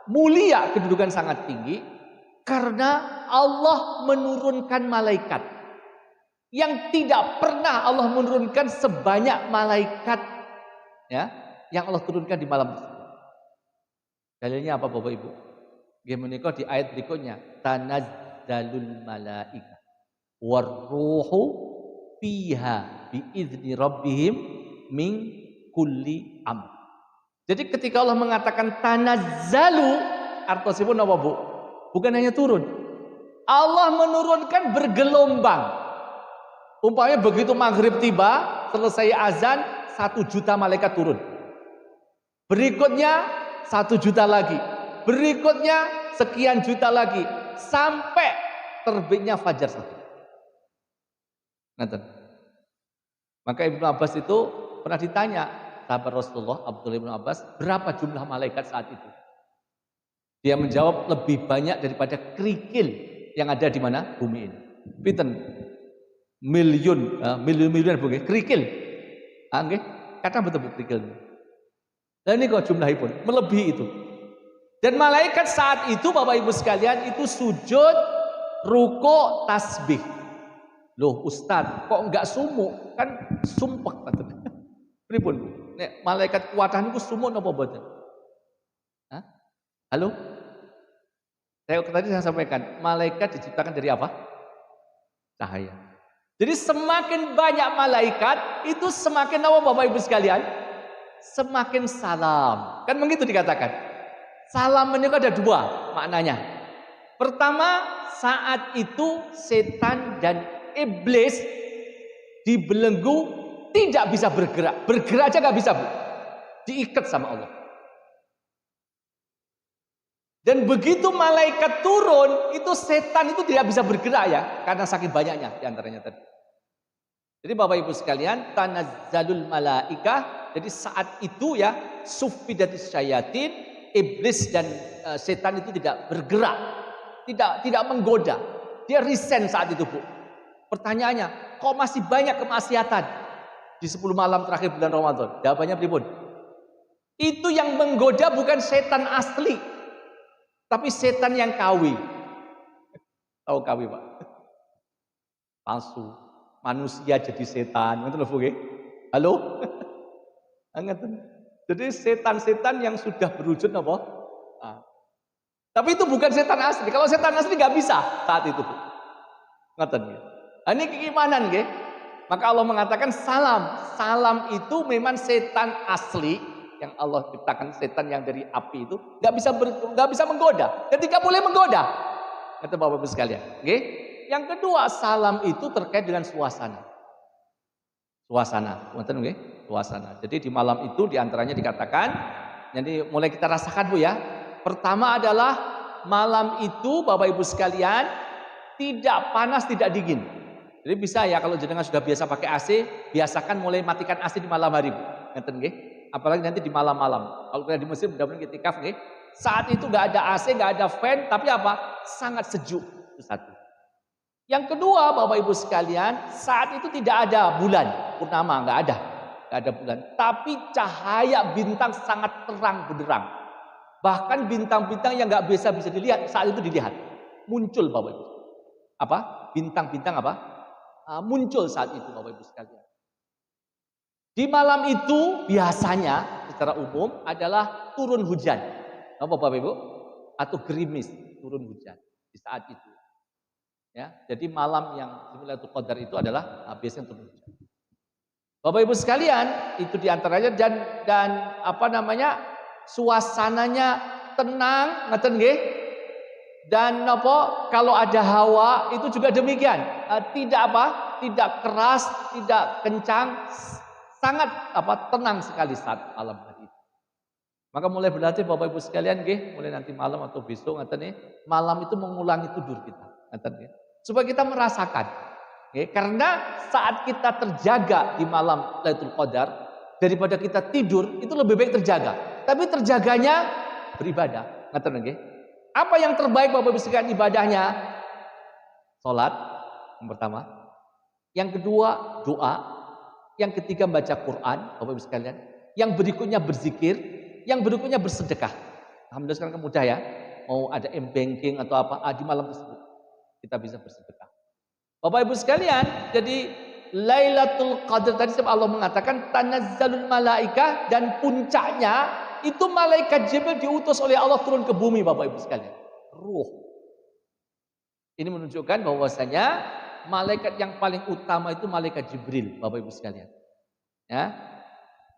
mulia, kedudukan sangat tinggi karena Allah menurunkan malaikat. Yang tidak pernah Allah menurunkan sebanyak malaikat ya, yang Allah turunkan di malam tersebut. Dalilnya apa Bapak Ibu? Menika di ayat berikutnya, tanazzalul malaika warruhu fiha biizni rabbihim min kulli amr. Jadi ketika Allah mengatakan tanazzalu, artosipun apa Bu? Bukan hanya turun. Allah menurunkan bergelombang. Umpamanya begitu maghrib tiba, selesai azan, 1 juta malaikat turun. Berikutnya 1 juta lagi, berikutnya sekian juta lagi, sampai terbitnya fajar satu. Maka Ibnu Abbas itu pernah ditanya sahabat Rasulullah Abdullah bin Abbas, berapa jumlah malaikat saat itu? Dia menjawab lebih banyak daripada kerikil yang ada di mana? Bumi ini. Pinten? Miliun bukan? Kerikil. Nggih, kata betul kerikil. Dan ini kok jumlahipun melebihi itu. Dan malaikat saat itu Bapak Ibu sekalian itu sujud, ruko, tasbih. Loh Ustaz, kok enggak sumuk? Kan sumpek katanya. Pripun? Nek malaikat kuwatan niku sumuk napa mboten? Hah? Halo? Tadi saya sampaikan, malaikat diciptakan dari apa? Cahaya. Jadi semakin banyak malaikat itu semakin apa Bapak Ibu sekalian? Semakin salam. Kan begitu dikatakan. Salam itu ada 2 maknanya. Pertama, saat itu setan dan iblis dibelenggu, tidak bisa bergerak. Bergerak aja gak bisa Bu. Diikat sama Allah. Dan begitu malaikat turun, itu setan itu tidak bisa bergerak ya. Karena saking banyaknya diantaranya tadi. Jadi Bapak Ibu sekalian, tanazzalul malaika. Jadi saat itu ya, suffidatis syayatin, iblis dan setan itu tidak bergerak, tidak menggoda. Dia resign saat itu Bu. Pertanyaannya, kok masih banyak kemaksiatan di 10 malam terakhir bulan Ramadan? Jawabannya pripun? Itu yang menggoda bukan setan asli, tapi setan yang kawi. Tahu kawi Pak? Palsu. Manusia jadi setan. Ngerti lho Bu nggih? Halo? Jadi setan-setan yang sudah berwujud apa? Tapi itu bukan setan asli. Kalau setan asli nggak bisa saat itu. Ngeten nggih. Ini keimanan nggih. Maka Allah mengatakan salam. Salam itu memang setan asli yang Allah ciptakan, setan yang dari api itu nggak bisa menggoda. Ketika boleh menggoda. Kata Bapak Ibu sekalian, nggih. Yang kedua, salam itu terkait dengan suasana. Suasana, ngoten nggih? Suasana. Jadi di malam itu diantaranya dikatakan, jadi mulai kita rasakan Bu ya. Pertama adalah malam itu Bapak Ibu sekalian tidak panas, tidak dingin. Jadi bisa ya kalau jenengan sudah biasa pakai AC, biasakan mulai matikan AC di malam hari Bu. Ngoten nggih? Apalagi nanti di malam-malam. Kalau kita di Mesir mudah-mudahan itikaf nggih. Saat itu nggak ada AC, nggak ada fan, tapi apa? Sangat sejuk. Itu satu. Yang kedua, Bapak Ibu sekalian, saat itu tidak ada bulan purnama, nggak ada bulan. Tapi cahaya bintang sangat terang benderang. Bahkan bintang-bintang yang nggak bisa dilihat saat itu dilihat. Muncul Bapak Ibu. Apa? Bintang-bintang apa? Muncul saat itu Bapak Ibu sekalian. Di malam itu biasanya secara umum adalah turun hujan. Apa Bapak Ibu? Atau gerimis turun hujan di saat itu. Ya, jadi malam yang Lailatul Qadar itu adalah biasanya turun hujan. Bapak Ibu sekalian, itu diantaranya dan apa namanya? Suasananya tenang, ngeten nggih. Dan apa? Kalau ada hawa itu juga demikian. Tidak keras, tidak kencang, sangat tenang sekali saat malam hari itu. Maka mulai berlatih Bapak Ibu sekalian nggih, mulai nanti malam atau besok ngeten nggih, malam itu mengulangi tidur kita, ngeten nggih. Supaya kita merasakan. Nggih, karena saat kita terjaga di malam Lailatul Qadar daripada kita tidur itu lebih baik terjaga. Tapi terjaganya beribadah. Ngeten nggih. Apa yang terbaik Bapak Ibu sekalian ibadahnya? Salat yang pertama. Yang kedua doa. Yang ketiga baca Quran, Bapak Ibu sekalian. Yang berikutnya berzikir, yang berikutnya bersedekah. Alhamdulillah sekarang mudah ya. Mau ada m-banking atau apa, di malam tersebut kita bisa bersedekah. Bapak Ibu sekalian, jadi Lailatul Qadar tadi Allah mengatakan tanazzalul malaikah dan puncaknya itu malaikat Jibril diutus oleh Allah turun ke bumi Bapak Ibu sekalian. Ruh. Ini menunjukkan bahwasanya malaikat yang paling utama itu malaikat Jibril Bapak Ibu sekalian. Ya.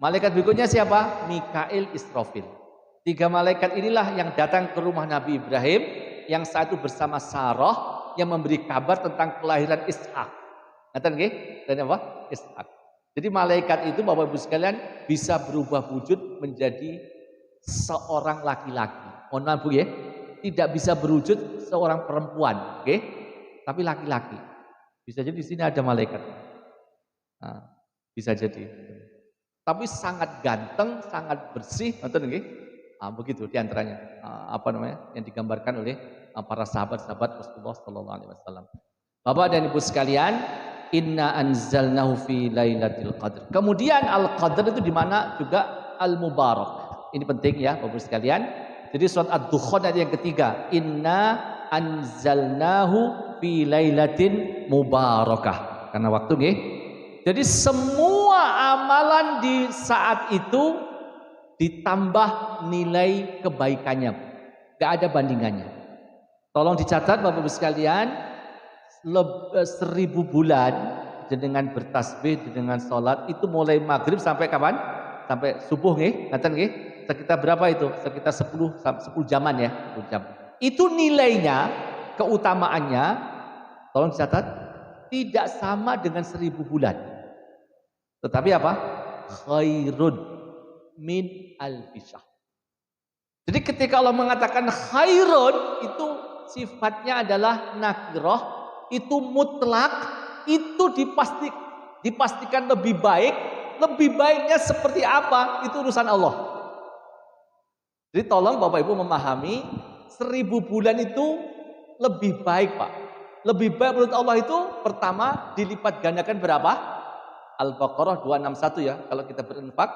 Malaikat berikutnya siapa? Mikail, Israfil. 3 malaikat inilah yang datang ke rumah Nabi Ibrahim yang satu bersama Sarah yang memberi kabar tentang kelahiran Ishak. Ngerti nggih? Dan apa? Ishak. Jadi malaikat itu Bapak Ibu sekalian bisa berubah wujud menjadi seorang laki-laki. Mohon maaf Bu ya. Tidak bisa berwujud seorang perempuan, oke? Tapi laki-laki. Bisa jadi di sini ada malaikat. Nah, bisa jadi. Tapi sangat ganteng, sangat bersih, ngerti nggih? Begitu diantaranya yang digambarkan oleh para sahabat-sahabat Rasulullah Sallallahu Alaihi Wasallam. Bapak dan Ibu sekalian, Inna anzalnahu fi lailatul qadr. Kemudian al-qadr itu di mana juga al-mubarak. Ini penting ya Bapak Ibu sekalian. Jadi surat Ad-Dukhan ayat yang ketiga, Inna anzalnahu fi lailatin mubarakah. Karena waktu nggih. Jadi semua amalan di saat itu ditambah nilai kebaikannya. Gak ada bandingannya. Tolong dicatat Bapak Ibu sekalian, 1000 bulan dengan bertasbih, dengan sholat itu mulai maghrib sampai kapan? Sampai subuh nggih, ngaten nggih? Sekitar berapa itu? Sekitar 10 jaman ya, 10 jam. Itu nilainya, keutamaannya, tolong dicatat, tidak sama dengan 1000 bulan. Tetapi apa? Khairun min alfisah. Jadi ketika Allah mengatakan khairun itu sifatnya adalah nakirah, itu mutlak, itu dipastikan lebih baik. Lebih baiknya seperti apa? Itu urusan Allah. Jadi tolong Bapak Ibu memahami 1000 bulan itu lebih baik Pak. Lebih baik menurut Allah itu pertama dilipat gandakan berapa? Al-Baqarah 261 ya. Kalau kita berinfak,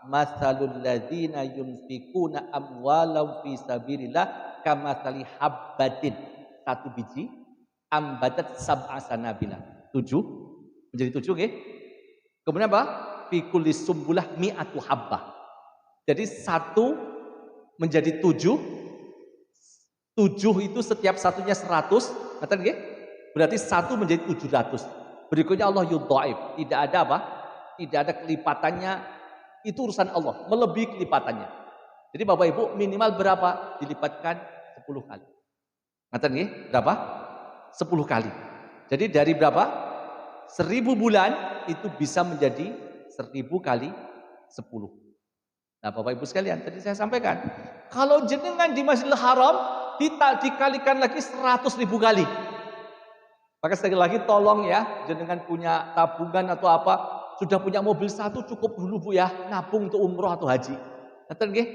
masalul ladzina yunfikuna amwalau fi sabilillah kamatsali habbatin, 1 biji ambatat sab'a sanabila. 7 menjadi 7 nggih. Kemudian apa? Fi kulli sumbulah mi'atu habbah. Jadi 1 menjadi 7. 7 itu setiap satunya 100, ngerti nggih? Berarti 1 menjadi 700. Berikutnya Allah yudhaif, tidak ada apa? Tidak ada kelipatannya. Itu urusan Allah, melebihi kelipatannya. Jadi Bapak Ibu minimal berapa? Dilipatkan 10 kali. Ngerti nggih? Berapa? 10 kali. Jadi dari berapa? 1000 bulan itu bisa menjadi 1000 kali 10. Nah Bapak Ibu sekalian, tadi saya sampaikan, kalau jenengan di Masjidil Haram dikalikan lagi 100.000 kali. Maka sekali lagi tolong ya, jenengan punya tabungan atau apa, sudah punya mobil 1 cukup dulu Bu ya, nabung untuk umroh atau haji. Ngerti nggih?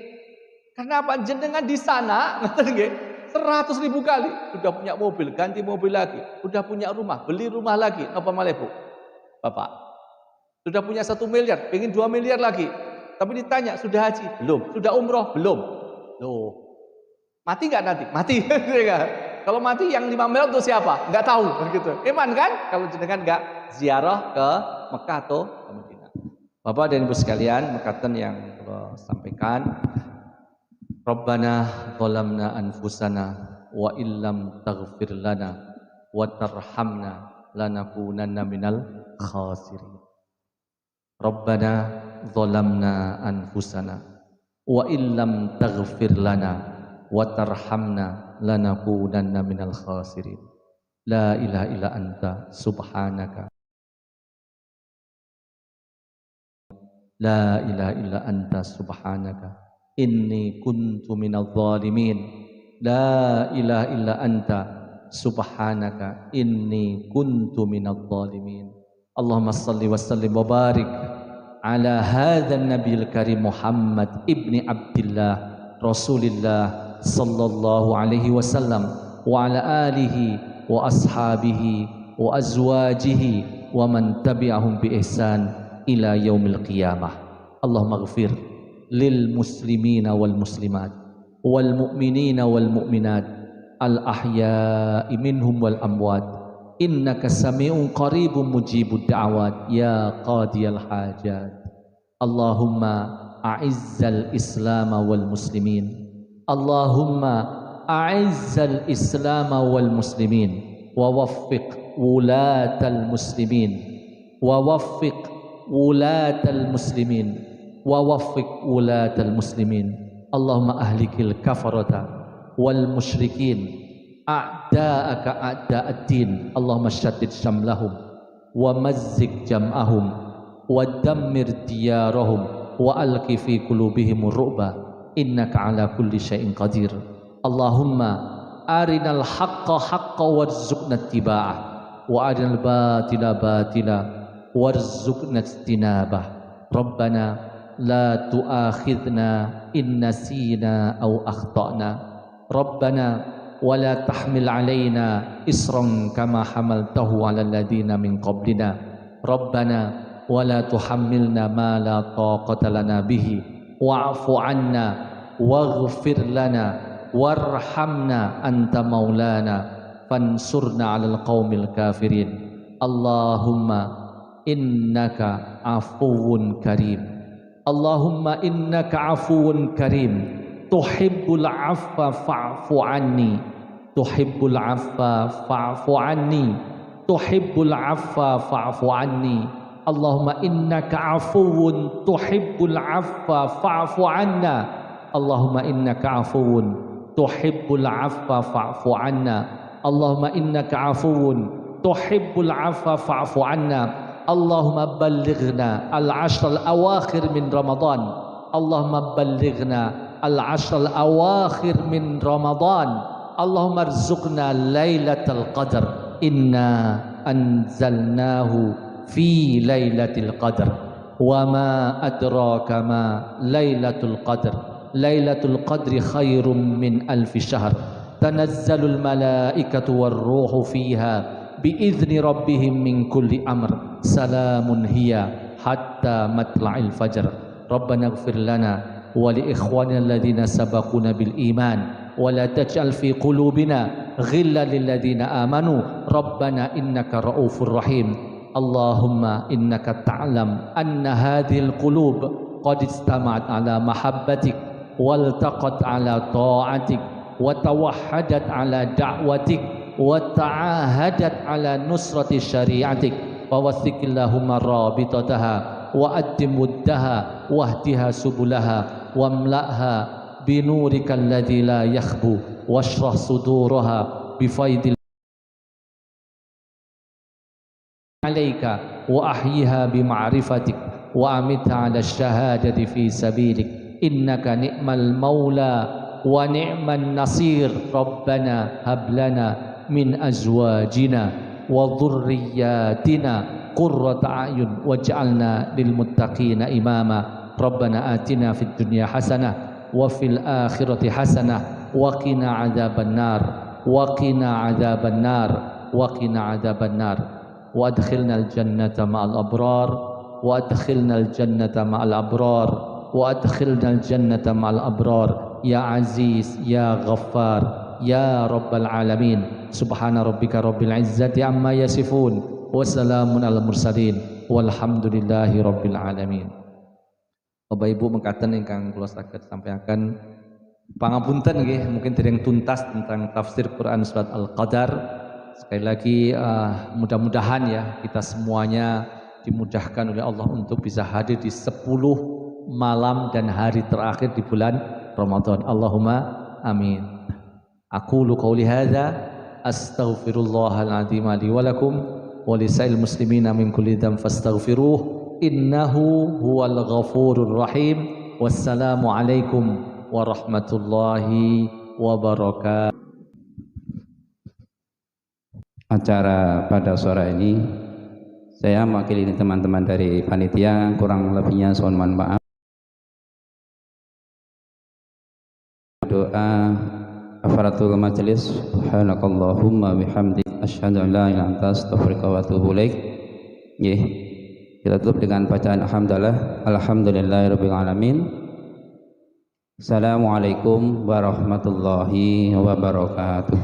Karena apa? Jenengan di sana, ngerti nggih? 100.000 kali sudah punya mobil, ganti mobil lagi, sudah punya rumah, beli rumah lagi. Apa malah Bu? Bapak sudah punya 1 miliar, pengen 2 miliar lagi. Tapi ditanya, sudah haji? Belum. Sudah umroh? Belum. Loh, mati nggak nanti? Mati. Kalau mati yang 5 miliar itu siapa? Nggak tahu. Gitu. Iman kan? Kalau jenengan nggak ziarah ke Mekah atau ke Madinah. Bapak dan Ibu sekalian, makatan yang Allah sampaikan. Rabbana zalamna anfusana wa illam taghfir lana wa tarhamna lanakunanna minal khasirin. Rabbana zalamna anfusana wa illam taghfir lana wa tarhamna lanakunanna minal khasirin. La ilaha illa anta subhanaka. La ilaha illa anta subhanaka inni kuntu minadh dhalimin. La ilaha illa anta subhanaka inni kuntu minadh dhalimin. Allahumma salli wa sallim wa barik ala hadzal nabiyil karim Muhammad ibni Abdillah Rasulillah sallallahu alaihi wasallam wa ala alihi wa ashabihi wa azwajihi wa man tabi'ahum bi ihsan ila yaumil qiyamah. Allahumma ighfir lil muslimina wal muslimat wal mu'minina wal mu'minat al ahya'i minhum wal amwat innaka sami'un qaribun mujibud da'awat ya qadiyal hajat. Allahumma a'izzal islam wal muslimin. Allahumma a'izzal islam wal muslimin wa waffiq wulatal muslimin wa waffiq wulatal muslimin wa waffiq wulatal muslimin. Allahumma ahlikil kafarata wal musyrikin a'da'aka a'da'ad-din. Allahumma syaddid syamlahum wa mazzik jam'ahum wa dammir diyarahum wa alqi fi qulubihim ru'ba innaka ala kulli syai'in qadir. Allahumma arinal haqqa haqqa warzuqna ittiba'ah wa arinal batila batila warzuqna ijtinabah. Rabbana la tu'akhidna in nasina aw akhtana. Rabbana wa la tahmil alaina isran kama hamaltahu ala alladhina min qablina. Rabbana wa la tuhammilna ma la taqata lana bihi wa'fu 'anna waghfir lana warhamna anta maulana fansurna 'alal qaumil kafirin. Allahumma innaka afuwun karim. Allahumma innaka afuwun karim tuhibbul afwa fa'fu anni. Tuhibbul afwa fa'fu anni. Tuhibbul afwa fa'fu anni. Allahumma innaka afuwun tuhibbul afwa fa'fu anna. Allahumma innaka afuwun tuhibbul afwa fa'fu anna. Allahumma innaka afuwun tuhibbul afwa fa'fu anna. Allahumma ballighna al-ashr al-awakhir min Ramadan. Allahumma ballighna al-ashr al-awakhir min Ramadan. Allahumma arzuqna lailatul qadar. Inna anzalnahu fi lailatul qadar. Wa ma adraka ma lailatul qadar. Lailatul qadri khairum min alfi syahr. Tanazzalul malaikatu war ruhu fiha biizni rabbihim min kulli amr. Salamun hiya hatta matla'il fajr. Rabbana ighfir lana wa li ikhwanina alladhina sabaquna bil iman wa la taj'al fi qulubina ghillan lil ladzina amanu rabbana innaka raufur rahim. Allahumma innaka ta'lam anna hadhil qulub qad istama'at ala mahabbatik wal taqat ala ta'atik wa tawahhadat ala da'watik wa ta'ahadat ala nusrati syari'atik. Fawathiqillahumma rabitataha wa addim muddaha wahdiha subulaha wamla'ha binurika alladhi la yakhbu washrah suduraha bifaidil alayka wa ahyiha bima'rifatik wa amitha ala syahadati fi sabilik innaka ni'mal maula wa ni'man nasir. Rabbana hablana min azwajina wa dhurriyyatina qurrata a'yun waj'alna lil muttaqina imama. Rabbana atina fid dunya hasanah wa fil akhirati hasanah wa qina adzabannar wa qina adzabannar wa qina adzabannar wa adkhilnal jannata ma'al abrar wa adkhilnal jannata ma'al abrar wa adkhilnal jannata ma'al abrar ya Aziz, ya Ghaffar, ya Rabbal Alamin. Subhana rabbika rabbil izzati amma yasifun, wa salamun alal mursalin, walhamdulillahi rabbil alamin. Bapak Ibu mekaten ingkang kula saged sampaikan pangapunten nggih, mungkin dereng tuntas tentang tafsir Quran surat Al-Qadar. Sekali lagi mudah-mudahan ya kita semuanya dimudahkan oleh Allah untuk bisa hadir di 10 malam dan hari terakhir di bulan Ramadan. Allahumma amin. Aqulu qouli hadza astaghfirullahal azim li wa lakum wa lisa'il muslimina min kulli dhanbin fastaghfiruh innahu huwal ghafurur rahim. Wassalamu alaikum warahmatullahi wabarakatuh. Acara pada sore ini saya mewakili teman-teman dari panitia, kurang lebihnya mohon maaf. Doa kafaratul majelis, subhanakallahumma bihamdik asyhadu an la ilaha illa anta astaghfiruka wa atubu ilaik. Nggih. Kita tutup dengan bacaan alhamdulillahirabbil alamin. Assalamualaikum warahmatullahi wabarakatuh.